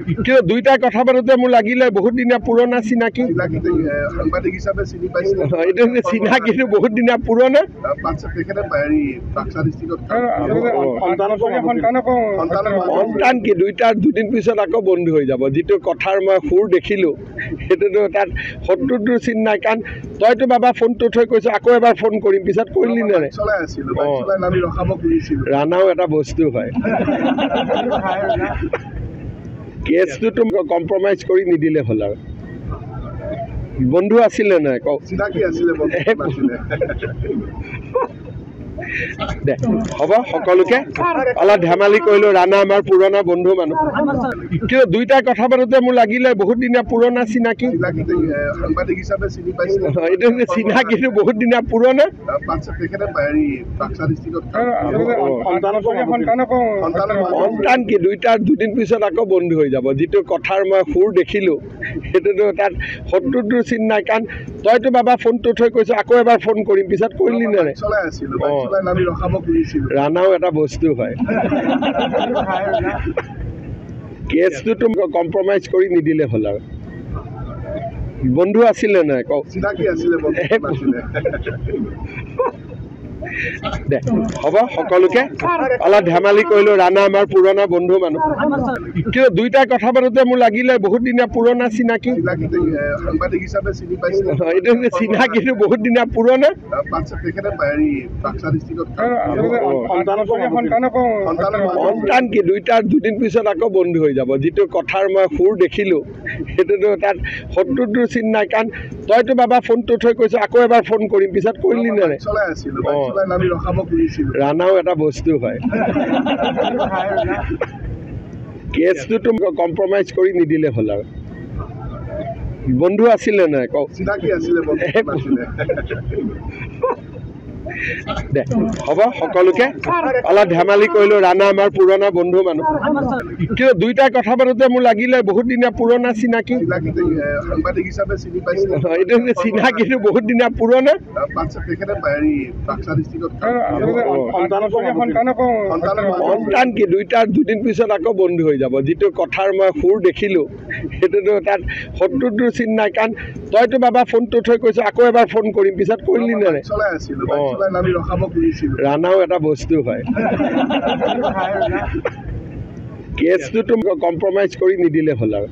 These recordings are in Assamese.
কিন্তু দুইটা কথা পাতোতে মোৰ লাগিলে বহুত দিনীয়া পুৰণা চিনাকি সাংবাদিক হিচাপে চিনি পাইছে এইটো চিনাকিটো বহুত দিনীয়া পুৰণা সন্তান কি দুইটাৰ দুদিন পিছত আকৌ বন্ধু হৈ যাব যিটো কথাৰ মই সুৰ দেখিলো সেইটোতো তাত শত্ৰুটোৰ চিন নাই কাৰণ তইতো বাবা ফোনটো থৈ কৈছ আকৌ এবাৰ ফোন কৰিম পিছত কৰিলি নে ৰাণাও এটা বস্তু হয় কেছটোতো কম্প্ৰমাইজ কৰি নিদিলে হ'ল আৰু বন্ধু আছিলে নাই কওক চিনাকি আছিলে দে হ'ব সকলোকে অলপ ধেমালি কৰিলো ৰাণা আমাৰ পুৰণা বন্ধু মানুহ কিন্তু দুইটা কথা পাতোতে মোৰ লাগিলে বহুত দিনীয়া পুৰণা চিনাকি সাংবাদিক হিচাপে চিনি পাইছে এইটো চিনাকিটো বহুত দিনীয়া পুৰণা সন্তান কি দুইটাৰ দুদিন পিছত আকৌ বন্ধু হৈ যাব যিটো কথাৰ মই সুৰ দেখিলো সেইটোতো তাত শত্ৰুটোৰ চিন নাই কাৰণ তইতো বাবা ফোনটো থৈ কৈছ আকৌ এবাৰ ফোন কৰিম পিছত কৰিলি নে ৰাণাও এটা বস্তু হয় কেছটোতো কম্প্ৰমাইজ কৰি নিদিলে হ'ল আৰু বন্ধু আছিলে নাই কওক চিনাকি আছিলে দে হ'ব সকলোকে অলপ ধেমালি কৰিলো ৰাণা আমাৰ পুৰণা বন্ধু মানুহ কিন্তু দুইটা কথা পাতোতে মোৰ লাগিলে বহুত দিনীয়া পুৰণা চিনাকি সাংবাদিক হিচাপে চিনি পাইছে এইটো চিনাকিটো বহুত দিনীয়া পুৰণা সন্তান কি দুইটাৰ দুদিন পিছত আকৌ বন্ধু হৈ যাব যিটো কথাৰ মই সুৰ দেখিলো সেইটোতো তাত শত্ৰুটোৰ চিন নাই কাৰণ তইতো বাবা ফোনটো থৈ কৈছ আকৌ এবাৰ ফোন কৰিম পিছত কৰিলি নে ৰাণাও এটা বস্তু হয় কেছটোতো কম্প্ৰমাইজ কৰি নিদিলে হ'ল আৰু বন্ধু আছিলে নাই কওক চিনাকি আছিলে দে হ'ব সকলোকে অলপ ধেমালি কৰিলো ৰাণা আমাৰ পুৰণা বন্ধু মানুহ কিন্তু দুইটা কথা পাতোতে মোৰ লাগিলে বহুত দিনীয়া পুৰণা চিনাকি সাংবাদিক হিচাপে চিনি পাইছে এইটো চিনাকিটো বহুত দিনীয়া পুৰণা সন্তান কি দুইটাৰ দুদিন পিছত আকৌ বন্ধু হৈ যাব যিটো কথাৰ মই সুৰ দেখিলো সেইটোতো তাত শত্ৰুটোৰ চিন নাই কাৰণ তইতো বাবা ফোনটো থৈ কৈছ আকৌ এবাৰ ফোন কৰিম পিছত কৰিলি নে ৰাণাও এটা বস্তু হয় কেছটোতো কম্প্ৰমাইজ কৰি নিদিলে হ'ল আৰু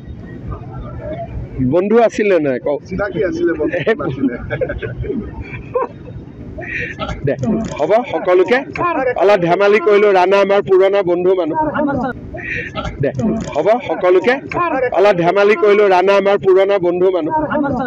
বন্ধু আছিলে নাই কওক চিনাকি আছিলে দে হ'ব সকলোকে অলপ ধেমালি কৰিলো ৰাণা আমাৰ পুৰণা বন্ধু মানুহ দে হ'ব সকলোকে অলপ ধেমালি কৰিলো ৰাণা আমাৰ পুৰণা বন্ধু মানুহ